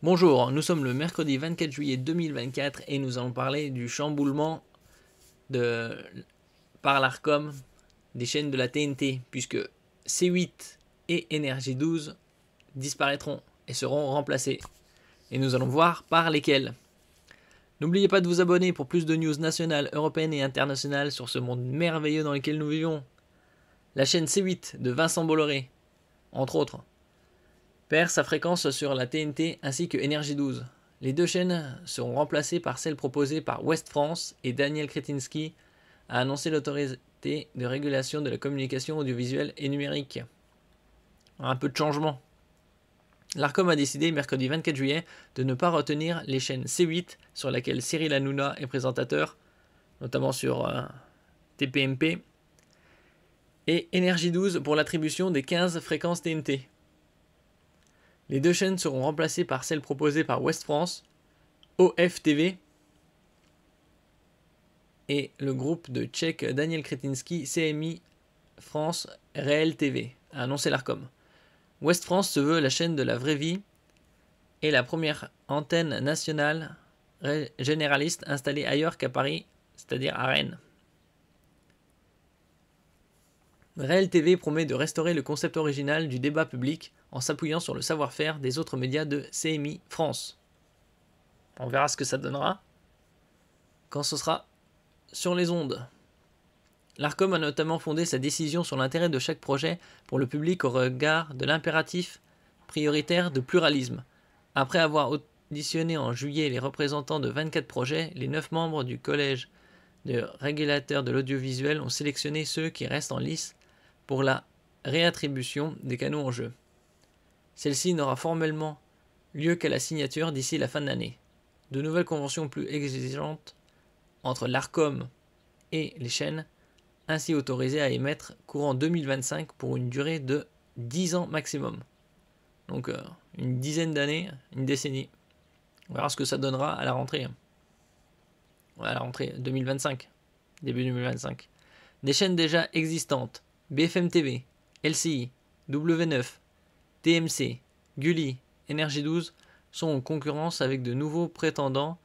Bonjour, nous sommes le mercredi 24 juillet 2024 et nous allons parler du chamboulement par l'Arcom des chaînes de la TNT, puisque C8 et Énergie 12 disparaîtront et seront remplacés. Et nous allons voir par lesquels. N'oubliez pas de vous abonner pour plus de news nationales, européennes et internationales sur ce monde merveilleux dans lequel nous vivons. La chaîne C8 de Vincent Bolloré, entre autres, perd sa fréquence sur la TNT ainsi que Énergie 12. Les deux chaînes seront remplacées par celles proposées par Ouest France et Daniel Kretinsky a annoncé l'autorité de régulation de la communication audiovisuelle et numérique. Un peu de changement. L'Arcom a décidé mercredi 24 juillet de ne pas retenir les chaînes C8 sur laquelle Cyril Hanouna est présentateur, notamment sur TPMP, et Énergie 12 pour l'attribution des 15 fréquences TNT. Les deux chaînes seront remplacées par celles proposées par Ouest France, OFTV et le groupe de tchèque Daniel Kretinsky CMI France Réel TV, a annoncé l'Arcom. Ouest France se veut la chaîne de la vraie vie et la première antenne nationale généraliste installée ailleurs qu'à Paris, c'est-à-dire à Rennes. Réel TV promet de restaurer le concept original du débat public en s'appuyant sur le savoir-faire des autres médias de CMI France. On verra ce que ça donnera quand ce sera sur les ondes. L'Arcom a notamment fondé sa décision sur l'intérêt de chaque projet pour le public au regard de l'impératif prioritaire de pluralisme. Après avoir auditionné en juillet les représentants de 24 projets, les 9 membres du collège de régulateurs de l'audiovisuel ont sélectionné ceux qui restent en lice pour la réattribution des canaux en jeu. Celle-ci n'aura formellement lieu qu'à la signature d'ici la fin de l'année. De nouvelles conventions plus exigeantes entre l'Arcom et les chaînes, ainsi autorisées à émettre courant 2025 pour une durée de 10 ans maximum. Donc une dizaine d'années, une décennie. On verra ce que ça donnera à la rentrée. À la rentrée 2025, début 2025. Des chaînes déjà existantes, BFM TV, LCI, W9, TMC, Gulli, Énergie 12 sont en concurrence avec de nouveaux prétendants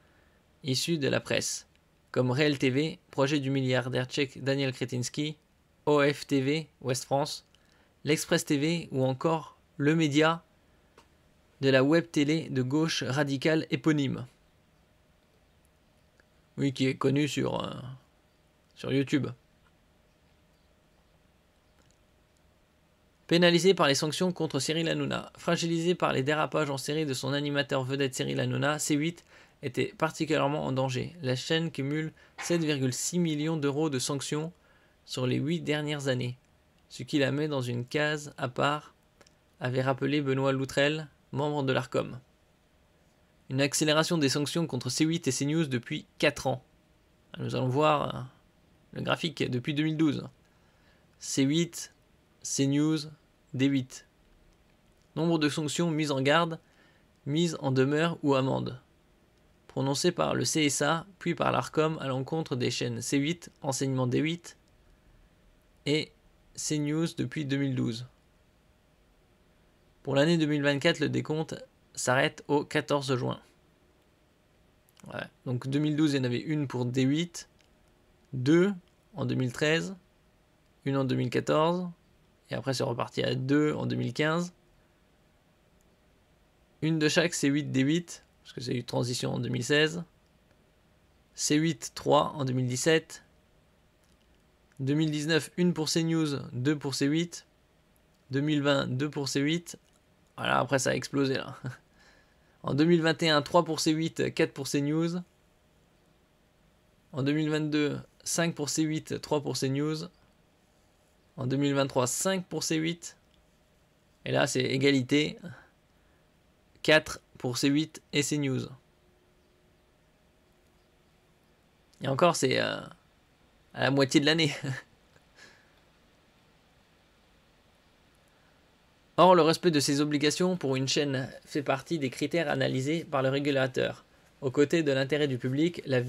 issus de la presse, comme Réel TV, projet du milliardaire tchèque Daniel Kretinsky, OFTV, Ouest France, l'Express TV ou encore le média de la web télé de gauche radicale éponyme. Oui, qui est connu sur YouTube. Pénalisé par les sanctions contre Cyril Hanouna, fragilisé par les dérapages en série de son animateur vedette Cyril Hanouna, C8 était particulièrement en danger. La chaîne cumule 7,6 millions d'euros de sanctions sur les 8 dernières années, ce qui la met dans une case à part, avait rappelé Benoît Loutrel, membre de l'Arcom. Une accélération des sanctions contre C8 et CNews depuis 4 ans. Nous allons voir le graphique depuis 2012. C8, CNews, D8. Nombre de sanctions mises en garde, mises en demeure ou amende. Prononcées par le CSA, puis par l'Arcom à l'encontre des chaînes C8, Enseignement D8 et CNews depuis 2012. Pour l'année 2024, le décompte s'arrête au 14 juin. Ouais. Donc 2012, il y en avait une pour D8, 2 en 2013, une en 2014, et après c'est reparti à 2 en 2015. Une de chaque C8, D8, parce que c'est eu transition en 2016. C8, 3 en 2017. 2019, une pour CNews, 2 pour C8. 2020, 2 pour C8. Voilà, après ça a explosé là. En 2021, 3 pour C8, 4 pour CNews. En 2022, 5 pour C8, 3 pour CNews. En 2023, 5 pour C8. Et là, c'est égalité. 4 pour C8 et CNews. Et encore, c'est à la moitié de l'année. Or, le respect de ces obligations pour une chaîne fait partie des critères analysés par le régulateur. Aux côtés de l'intérêt du public, la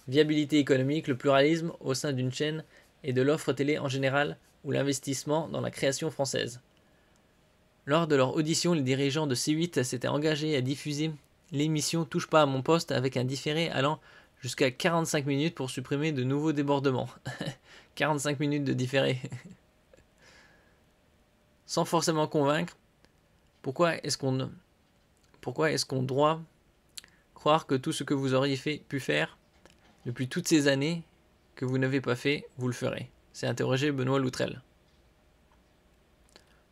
viabilité économique, le pluralisme au sein d'une chaîne et de l'offre télé en général ou l'investissement dans la création française. Lors de leur audition, les dirigeants de C8 s'étaient engagés à diffuser l'émission Touche pas à mon poste avec un différé allant jusqu'à 45 minutes pour supprimer de nouveaux débordements. 45 minutes de différé. Sans forcément convaincre, pourquoi est-ce qu'on doit croire que tout ce que vous auriez pu faire depuis toutes ces années que vous n'avez pas fait, vous le ferez? C'est interrogé Benoît Loutrel.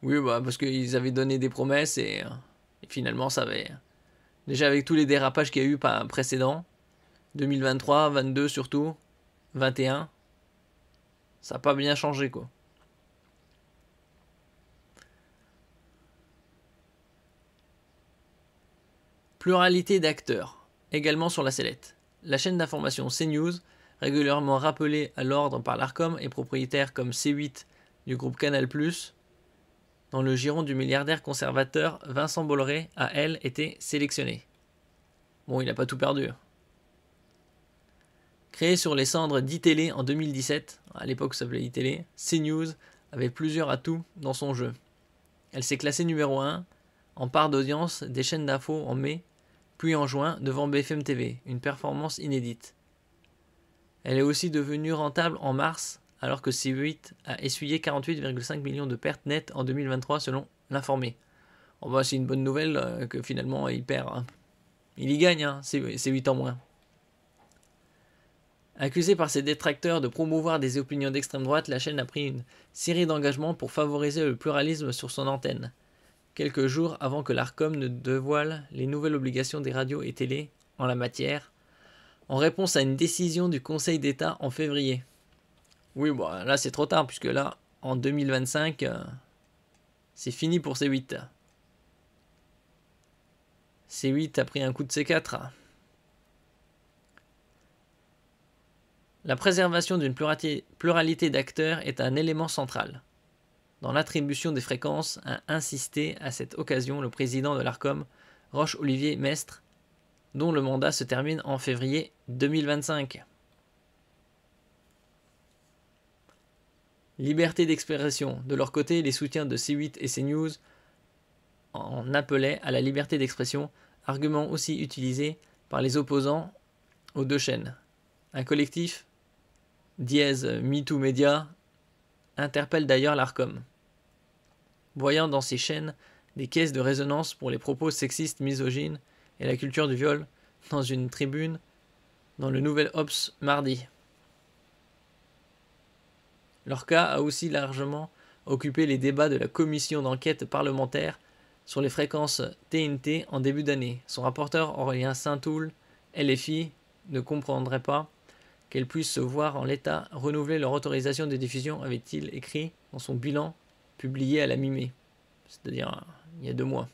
Oui, bah parce qu'ils avaient donné des promesses et finalement ça avait... Déjà avec tous les dérapages qu'il y a eu précédents, 2023, 22 surtout, 21, ça n'a pas bien changé quoi. Pluralité d'acteurs, également sur la sellette. La chaîne d'information CNews, régulièrement rappelée à l'ordre par l'Arcom et propriétaire comme C8 du groupe Canal+, dans le giron du milliardaire conservateur Vincent Bolloré, a elle été sélectionnée. Bon, il n'a pas tout perdu. Créée sur les cendres d'ITélé en 2017, à l'époque ça s'appelait ITélé, CNews avait plusieurs atouts dans son jeu. Elle s'est classée numéro 1 en part d'audience des chaînes d'infos en mai, puis en juin devant BFM TV, une performance inédite. Elle est aussi devenue rentable en mars, alors que C8 a essuyé 48,5 millions de pertes nettes en 2023 selon l'informé. Oh bah, c'est une bonne nouvelle que finalement il perd. Hein. Il y gagne, hein, C8 en moins. Accusée par ses détracteurs de promouvoir des opinions d'extrême droite, la chaîne a pris une série d'engagements pour favoriser le pluralisme sur son antenne, quelques jours avant que l'Arcom ne dévoile les nouvelles obligations des radios et télé en la matière, en réponse à une décision du Conseil d'État en février. Oui, bon, là c'est trop tard, puisque là, en 2025, c'est fini pour C8. C8 a pris un coup de C4. La préservation d'une pluralité d'acteurs est un élément central. Dans l'attribution des fréquences, a insisté à cette occasion le président de l'Arcom, Roch-Olivier Mestre, dont le mandat se termine en février 2025. Liberté d'expression. De leur côté, les soutiens de C8 et CNews en appelaient à la liberté d'expression, argument aussi utilisé par les opposants aux deux chaînes. Un collectif, dièse MeToo Media, interpelle d'ailleurs l'Arcom, voyant dans ces chaînes des caisses de résonance pour les propos sexistes, misogynes et la culture du viol, dans une tribune dans le Nouvel Obs mardi. Leur cas a aussi largement occupé les débats de la commission d'enquête parlementaire sur les fréquences TNT en début d'année. Son rapporteur Aurélien Saint-Toul, LFI, ne comprendrait pas qu'elles puissent se voir en l'état renouveler leur autorisation de diffusion, avait-il écrit dans son bilan publié à la mi-mai, c'est-à-dire il y a 2 mois.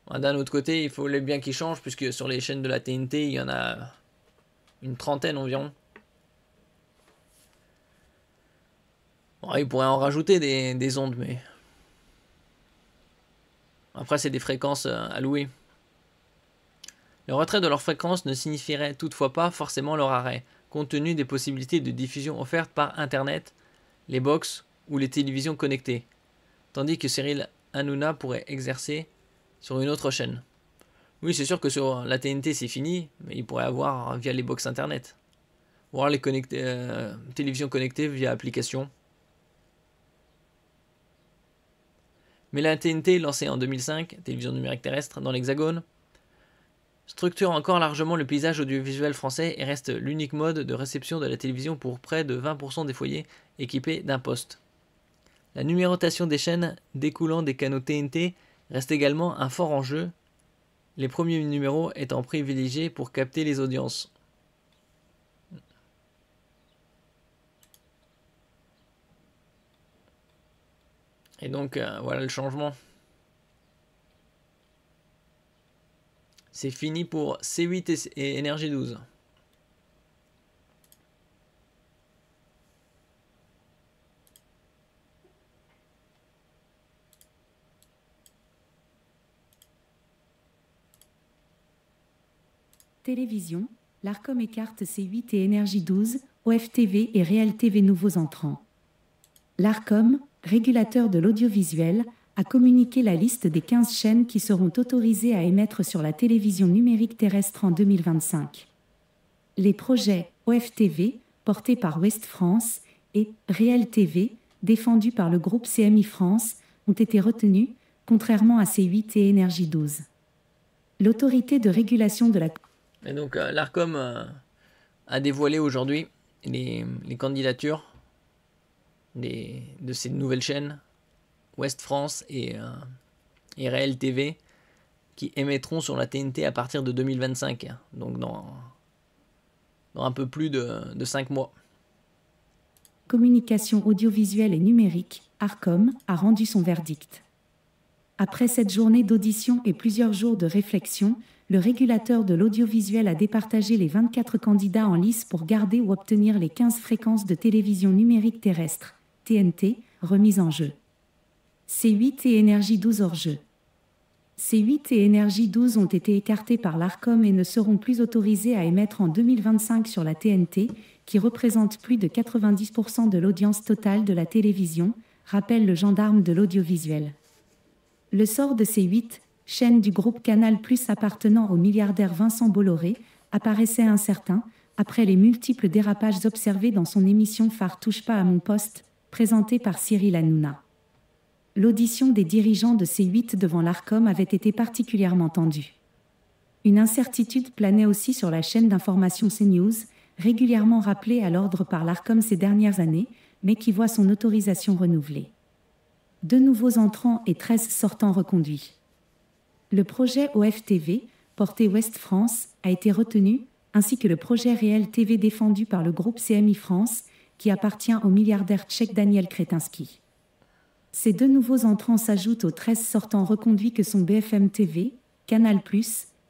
D'un autre côté, il fallait bien qu'ils changent, puisque sur les chaînes de la TNT, il y en a une trentaine environ. Bon, ils pourraient en rajouter des ondes, mais... Après, c'est des fréquences allouées. Le retrait de leurs fréquences ne signifierait toutefois pas forcément leur arrêt, compte tenu des possibilités de diffusion offertes par Internet, les box ou les télévisions connectées, tandis que Cyril Hanouna pourrait exercer sur une autre chaîne. Oui, c'est sûr que sur la TNT c'est fini, mais il pourrait avoir via les box Internet, voire les télévisions connectées via application. Mais la TNT, lancée en 2005, télévision numérique terrestre, dans l'Hexagone, structure encore largement le paysage audiovisuel français et reste l'unique mode de réception de la télévision pour près de 20% des foyers équipés d'un poste. La numérotation des chaînes découlant des canaux TNT reste également un fort enjeu, les premiers numéros étant privilégiés pour capter les audiences. Et donc, voilà le changement. C'est fini pour C8 et Énergie 12. Télévision, l'Arcom écarte C8 et Énergie 12, OFTV et Réel TV nouveaux entrants. L'Arcom, régulateur de l'audiovisuel, a communiqué la liste des 15 chaînes qui seront autorisées à émettre sur la télévision numérique terrestre en 2025. Les projets OFTV, portés par Ouest France, et Réel TV, défendus par le groupe CMI France, ont été retenus, contrairement à C8 et Énergie 12. L'autorité de régulation de la... Et donc l'Arcom a dévoilé aujourd'hui les candidatures de ces nouvelles chaînes, Ouest France et Réel TV, qui émettront sur la TNT à partir de 2025, donc dans un peu plus de 5 mois. Communication audiovisuelle et numérique, Arcom, a rendu son verdict. Après cette journée d'audition et plusieurs jours de réflexion, le régulateur de l'audiovisuel a départagé les 24 candidats en lice pour garder ou obtenir les 15 fréquences de télévision numérique terrestre, TNT, remises en jeu. C8 et Énergie 12 hors jeu. C8 et Énergie 12 ont été écartés par l'Arcom et ne seront plus autorisés à émettre en 2025 sur la TNT, qui représente plus de 90% de l'audience totale de la télévision, rappelle le gendarme de l'audiovisuel. Le sort de C8, chaîne du groupe Canal+ appartenant au milliardaire Vincent Bolloré, apparaissait incertain, après les multiples dérapages observés dans son émission phare Touche pas à mon poste, présentée par Cyril Hanouna. L'audition des dirigeants de C8 devant l'Arcom avait été particulièrement tendue. Une incertitude planait aussi sur la chaîne d'information CNews, régulièrement rappelée à l'ordre par l'Arcom ces dernières années, mais qui voit son autorisation renouvelée. 2 nouveaux entrants et 13 sortants reconduits. Le projet OFTV, porté Ouest France, a été retenu, ainsi que le projet Réel TV défendu par le groupe CMI France, qui appartient au milliardaire tchèque Daniel Kretinsky. Ces 2 nouveaux entrants s'ajoutent aux 13 sortants reconduits que sont BFM TV, Canal+,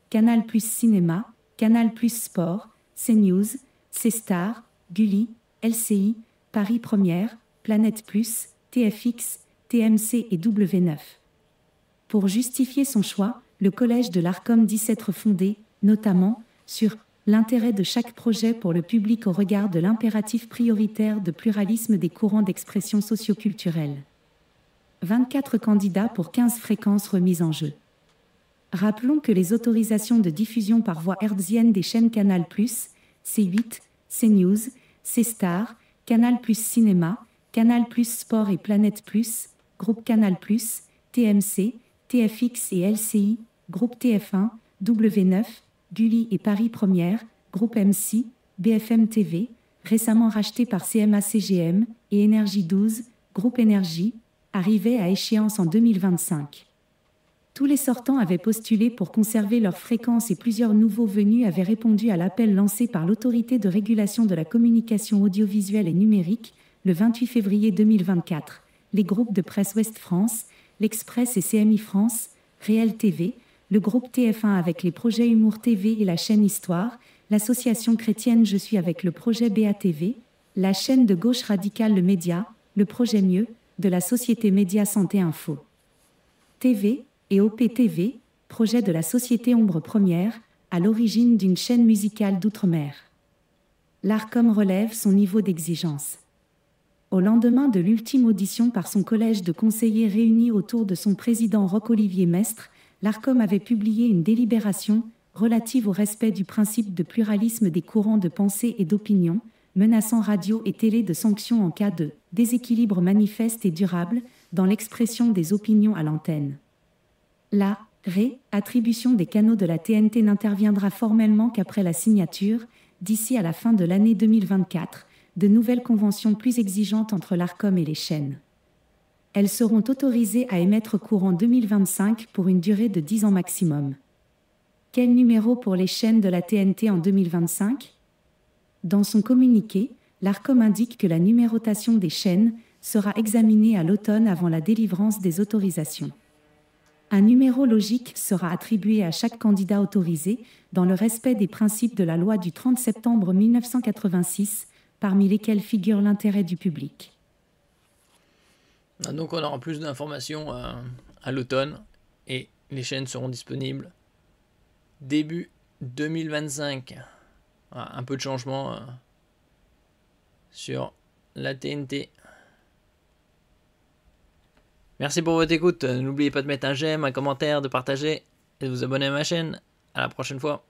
Canal+ Cinéma, Canal+ Sport, CNews, C-Star, Gulli, LCI, Paris Première, Planète+, TFX, TMC et W9. Pour justifier son choix, le collège de l'Arcom dit s'être fondé, notamment, sur l'intérêt de chaque projet pour le public au regard de l'impératif prioritaire de pluralisme des courants d'expression socioculturelle. 24 candidats pour 15 fréquences remises en jeu. Rappelons que les autorisations de diffusion par voie hertzienne des chaînes Canal+, C8, CNews, C-Star, Canal+ Cinéma, Canal+ Sport et Planète+, Groupe Canal+, TMC, TFX et LCI, Groupe TF1, W9, Gulli et Paris Première, Groupe MC, BFM TV, récemment racheté par CMA-CGM, et Énergie 12, Groupe Énergie, arrivaient à échéance en 2025. Tous les sortants avaient postulé pour conserver leur fréquence et plusieurs nouveaux venus avaient répondu à l'appel lancé par l'Autorité de régulation de la communication audiovisuelle et numérique le 28 février 2024. Les groupes de presse Ouest France, l'Express et CMI France, Réel TV, le groupe TF1 avec les projets Humour TV et la chaîne Histoire, l'association chrétienne Je suis avec le projet BATV, la chaîne de gauche radicale Le Média, le projet Mieux, de la société Média Santé Info. TV et OPTV, projet de la société Ombre Première, à l'origine d'une chaîne musicale d'outre-mer. L'Arcom relève son niveau d'exigence. Au lendemain de l'ultime audition par son collège de conseillers réunis autour de son président Roch-Olivier Mestre, l'Arcom avait publié une délibération relative au respect du principe de pluralisme des courants de pensée et d'opinion, menaçant radio et télé de sanctions en cas de déséquilibre manifeste et durable dans l'expression des opinions à l'antenne. La réattribution des canaux de la TNT n'interviendra formellement qu'après la signature, d'ici à la fin de l'année 2024, de nouvelles conventions plus exigeantes entre l'Arcom et les chaînes. Elles seront autorisées à émettre courant 2025 pour une durée de 10 ans maximum. Quel numéro pour les chaînes de la TNT en 2025 ? Dans son communiqué, l'Arcom indique que la numérotation des chaînes sera examinée à l'automne avant la délivrance des autorisations. Un numéro logique sera attribué à chaque candidat autorisé dans le respect des principes de la loi du 30 septembre 1986, parmi lesquels figure l'intérêt du public. Donc on aura plus d'informations à l'automne et les chaînes seront disponibles début 2025. Un peu de changement sur la TNT. Merci pour votre écoute. N'oubliez pas de mettre un j'aime, un commentaire, de partager et de vous abonner à ma chaîne. À la prochaine fois.